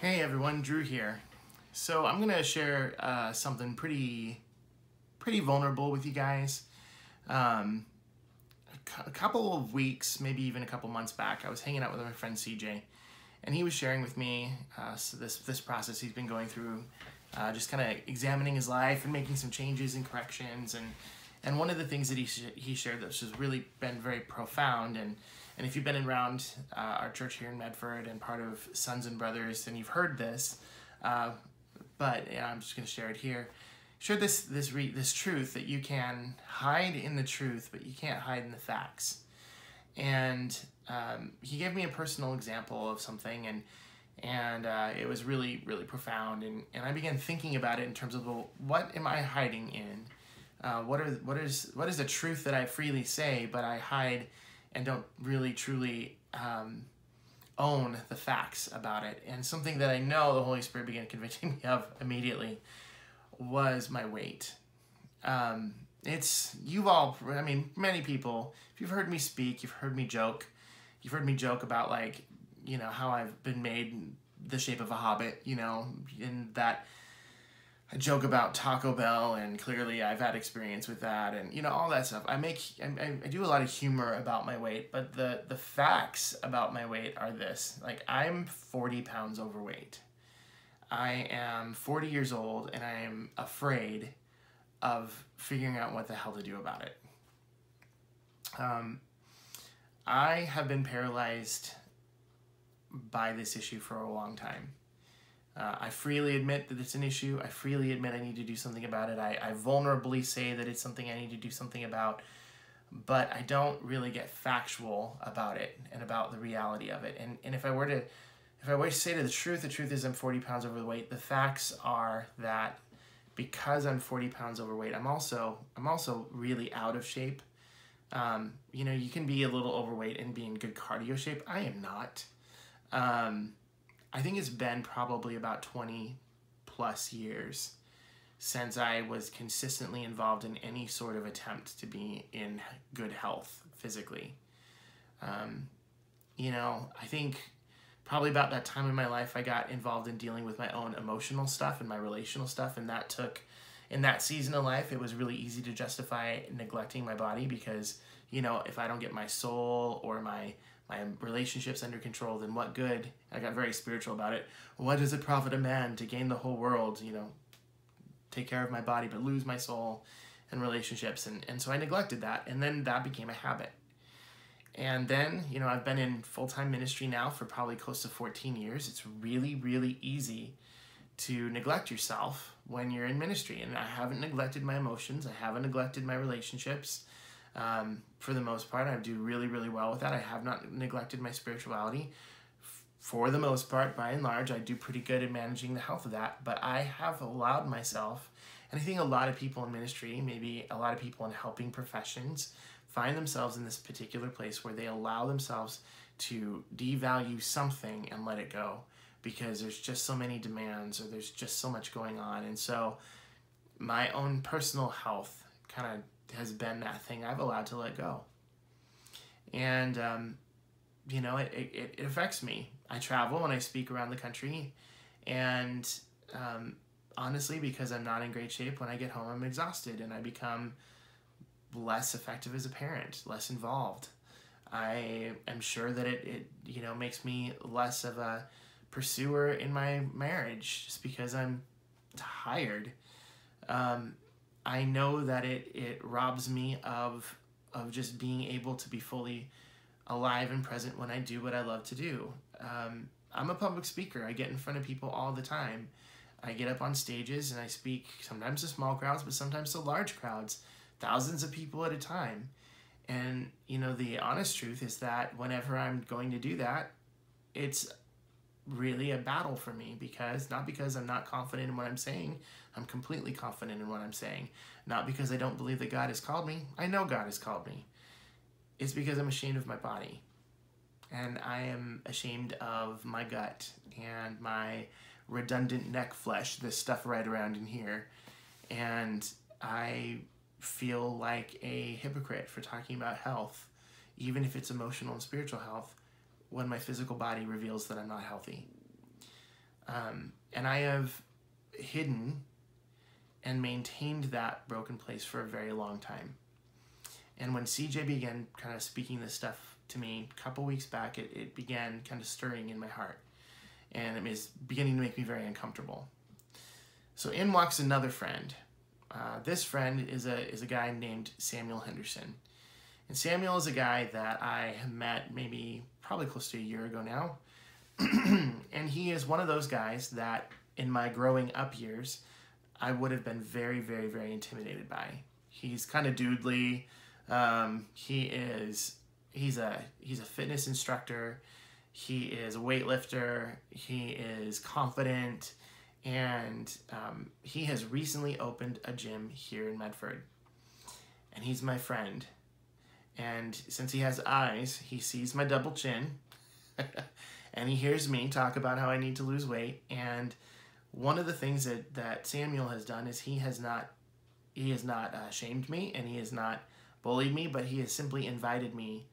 Hey everyone, Drew here. So I'm gonna share something pretty vulnerable with you guys. A couple of weeks, maybe even a couple months back, I was hanging out with my friend CJ, and he was sharing with me this process he's been going through, just kind of examining his life and making some changes and corrections. And one of the things that he shared that's just really been very profound, and if you've been around our church here in Medford and part of Sons and Brothers, then you've heard this, but yeah, I'm just going to share it here. Share this truth that you can hide in the truth, but you can't hide in the facts. And he gave me a personal example of something, and it was really profound. And I began thinking about it in terms of, well, what am I hiding in? What is the truth that I freely say, but I hide and don't really truly own the facts about it? And something that I know the Holy Spirit began convicting me of immediately was my weight. Many people, if you've heard me speak, you've heard me joke about, like, you know, how I've been made the shape of a hobbit, you know, in that I joke about Taco Bell, and clearly I've had experience with that, and, you know, all that stuff. I do a lot of humor about my weight, but the facts about my weight are this. Like, I'm 40 pounds overweight. I am 40 years old, and I am afraid of figuring out what the hell to do about it. I have been paralyzed by this issue for a long time. I freely admit that it's an issue. I freely admit I need to do something about it. I vulnerably say that it's something I need to do something about, but I don't really get factual about it and about the reality of it. And if I were to say the truth is I'm 40 pounds overweight. The facts are that because I'm 40 pounds overweight, I'm also really out of shape. You know, you can be a little overweight and be in good cardio shape. I am not. I think it's been probably about 20 plus years since I was consistently involved in any sort of attempt to be in good health physically. You know, I think probably about that time in my life I got involved in dealing with my own emotional stuff and my relational stuff, and in that season of life, it was really easy to justify neglecting my body because, you know, if I don't get my soul or my relationships under control, then what good? I got very spiritual about it. What does it profit a man to gain the whole world, you know, take care of my body, but lose my soul and relationships? And so I neglected that, and then that became a habit. And then, you know, I've been in full-time ministry now for probably close to 14 years. It's really easy to neglect yourself when you're in ministry. And I haven't neglected my emotions. I haven't neglected my relationships. For the most part, I do really well with that. I have not neglected my spirituality. For the most part, by and large, I do pretty good at managing the health of that. But I have allowed myself, and I think a lot of people in ministry, maybe a lot of people in helping professions, find themselves in this particular place where they allow themselves to devalue something and let it go because there's just so many demands, or there's just so much going on. And so my own personal health kind of has been that thing I've allowed to let go. And, you know, it affects me. I travel and I speak around the country, and honestly, because I'm not in great shape, when I get home, I'm exhausted, and I become less effective as a parent, less involved. I am sure that it you know, makes me less of a pursuer in my marriage just because I'm tired. I know that it robs me of just being able to be fully alive and present when I do what I love to do. I'm a public speaker. I get in front of people all the time. I get up on stages and I speak sometimes to small crowds, but sometimes to large crowds, thousands of people at a time. And, you know, the honest truth is that whenever I'm going to do that, it's really a battle for me, not because I'm not confident in what I'm saying. I'm completely confident in what I'm saying. Not because I don't believe that God has called me. I know God has called me. It's because I'm ashamed of my body. And I am ashamed of my gut and my redundant neck flesh, this stuff right around in here. And I feel like a hypocrite for talking about health, even if it's emotional and spiritual health, when my physical body reveals that I'm not healthy. And I have hidden and maintained that broken place for a very long time. And when CJ began kind of speaking this stuff to me a couple weeks back, it began kind of stirring in my heart. And it was beginning to make me very uncomfortable. So in walks another friend. This friend is a guy named Samuel Henderson. And Samuel is a guy that I met probably close to a year ago now. And he is one of those guys that in my growing up years, I would have been very, very, very intimidated by. He's kind of doodly. He's a fitness instructor. He is a weightlifter. He is confident. And he has recently opened a gym here in Medford. And he's my friend. And since he has eyes, he sees my double chin. And he hears me talk about how I need to lose weight. And one of the things that Samuel has done is he has not shamed me, and he has not bullied me, but he has simply invited me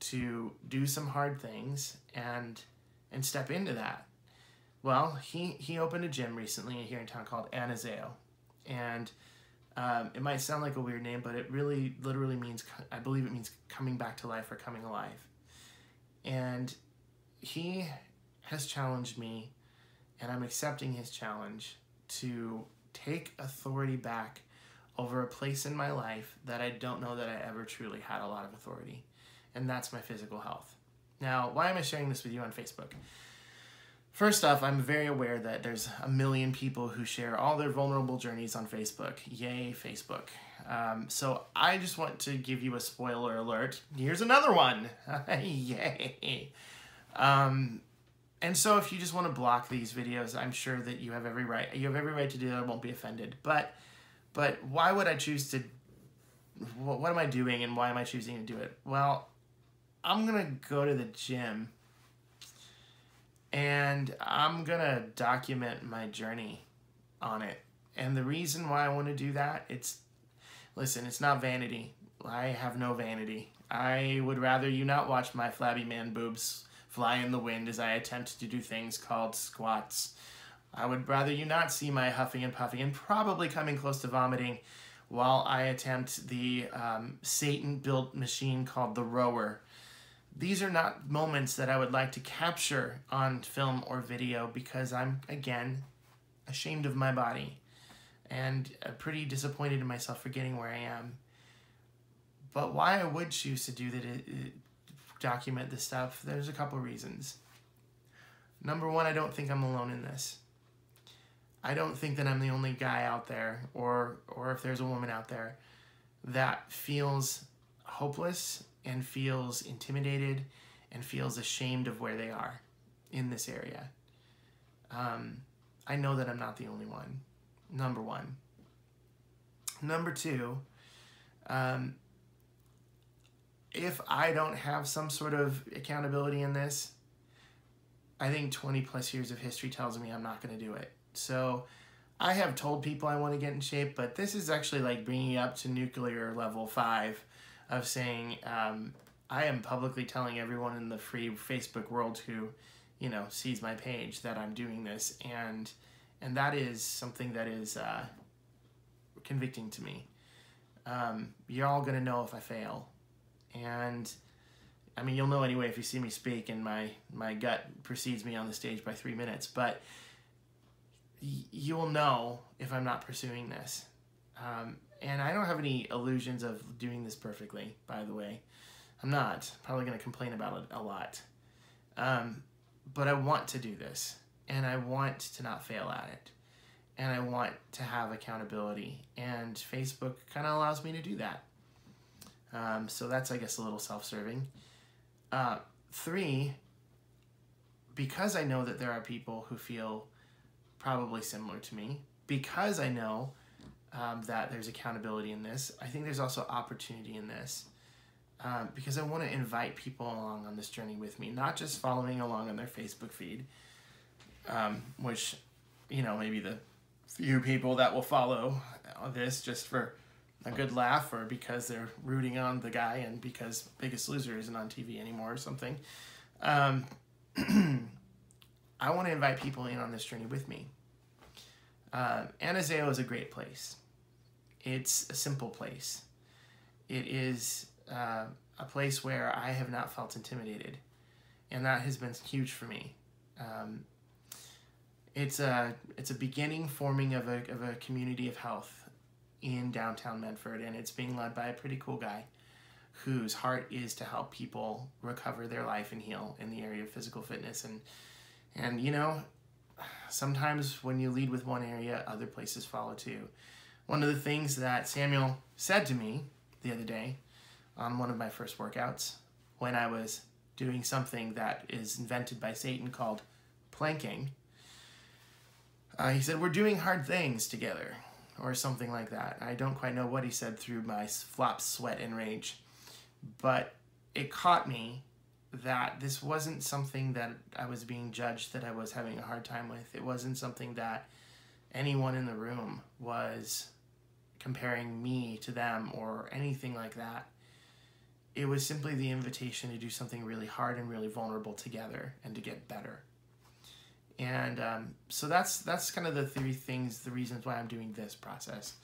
to do some hard things and step into that. Well, he opened a gym recently here in town called Anazao. And it might sound like a weird name, but it really literally means, I believe it means coming back to life or coming alive. And he has challenged me, and I'm accepting his challenge to take authority back over a place in my life that I don't know that I ever truly had a lot of authority. And that's my physical health. Now, why am I sharing this with you on Facebook? First off, I'm very aware that there's a million people who share all their vulnerable journeys on Facebook. Yay, Facebook. So I just want to give you a spoiler alert. Here's another one. Yay. And so if you just want to block these videos, I'm sure that you have every right. You have every right to do that. I won't be offended. But why would I choose to? What am I doing, and why am I choosing to do it? Well, I'm gonna go to the gym, and I'm gonna document my journey on it. And the reason why I want to do that, it's not vanity. I have no vanity. I would rather you not watch my flabby man boobs fly in the wind as I attempt to do things called squats. I would rather you not see my huffing and puffing and probably coming close to vomiting while I attempt the Satan-built machine called the rower. These are not moments that I would like to capture on film or video because I'm, again, ashamed of my body and pretty disappointed in myself for getting where I am. But why I would choose to do that, document this stuff, there's a couple reasons. Number one, I don't think I'm alone in this. I don't think that I'm the only guy out there, or if there's a woman out there, that feels hopeless and feels intimidated and feels ashamed of where they are in this area. I know that I'm not the only one, number one. Number two, if I don't have some sort of accountability in this, I think 20 plus years of history tells me I'm not going to do it. So I have told people I want to get in shape, but this is actually like bringing it up to nuclear level 5 of saying I am publicly telling everyone in the free Facebook world who, sees my page that I'm doing this, and that is something that is convicting to me. You're all going to know if I fail. And I mean, you'll know anyway if you see me speak and my gut precedes me on the stage by 3 minutes, but you will know if I'm not pursuing this. And I don't have any illusions of doing this perfectly, by the way. I'm not. Probably going to complain about it a lot. But I want to do this, and I want to not fail at it. And I want to have accountability, and Facebook kind of allows me to do that. So that's, I guess, a little self-serving. 3, because I know that there are people who feel probably similar to me, because I know that there's accountability in this, I think there's also opportunity in this, because I want to invite people along on this journey with me, not just following along on their Facebook feed, which, maybe the few people that will follow this just for a good laugh or because they're rooting on the guy and because Biggest Loser isn't on TV anymore or something. I I want to invite people in on this journey with me. Anazao is a great place. It's a simple place. It is a place where I have not felt intimidated, and that has been huge for me. It's a beginning forming of a community of health in downtown Medford, and it's being led by a pretty cool guy whose heart is to help people recover their life and heal in the area of physical fitness. And you know, sometimes when you lead with one area, other places follow too. One of the things that Samuel said to me the other day on one of my first workouts, when I was doing something that is invented by Satan called planking, he said, "We're doing hard things together," or something like that. I don't quite know what he said through my flop, sweat, and rage, but it caught me that this wasn't something that I was being judged, that I was having a hard time with. It wasn't something that anyone in the room was comparing me to them or anything like that. It was simply the invitation to do something really hard and really vulnerable together and to get better. And so that's kind of the three things, the reasons why I'm doing this process.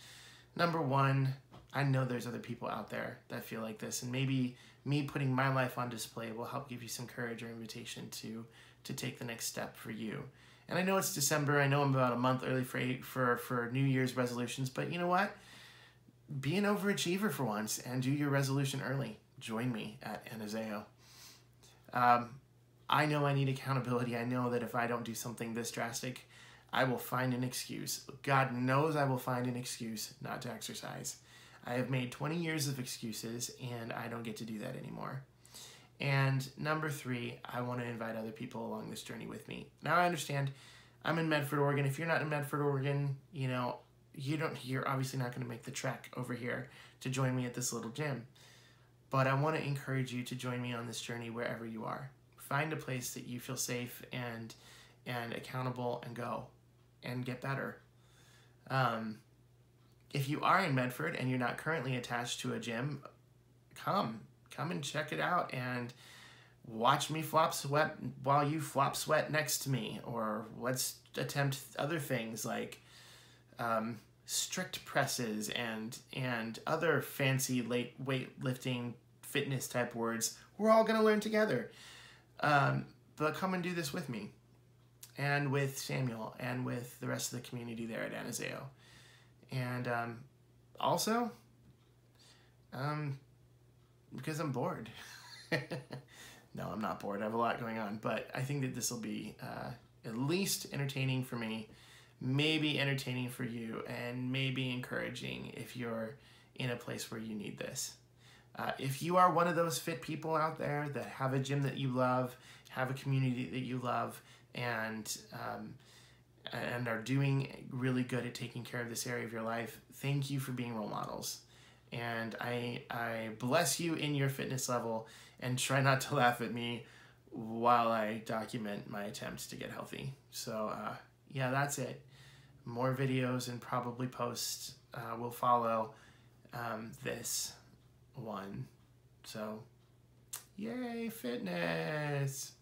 Number one, I know there's other people out there that feel like this, and maybe me putting my life on display will help give you some courage or invitation to take the next step for you. And I know it's December. I know I'm about a month early for New Year's resolutions, but you know what? Be an overachiever for once and do your resolution early. Join me at Anazao. I know I need accountability. I know that if I don't do something this drastic, I will find an excuse. God knows I will find an excuse not to exercise. I have made 20 years of excuses, and I don't get to do that anymore. And number three, I want to invite other people along this journey with me. Now I understand I'm in Medford, Oregon. If you're not in Medford, Oregon, you know, you're obviously not going to make the trek over here to join me at this little gym. But I want to encourage you to join me on this journey wherever you are. Find a place that you feel safe and accountable, and go and get better. If you are in Medford and you're not currently attached to a gym, come and check it out and watch me flop sweat while you flop sweat next to me, or let's attempt other things like strict presses and other fancy weightlifting fitness type words. We're all going to learn together. But come and do this with me and with Samuel and with the rest of the community there at Anazao. And also, because I'm bored. No, I'm not bored. I have a lot going on, but I think that this will be at least entertaining for me, maybe entertaining for you, and maybe encouraging if you're in a place where you need this. If you are one of those fit people out there that have a gym that you love, have a community that you love, and are doing really good at taking care of this area of your life, thank you for being role models. And I bless you in your fitness level, and try not to laugh at me while I document my attempts to get healthy. So yeah, that's it. More videos and probably posts will follow this one. So yay, fitness!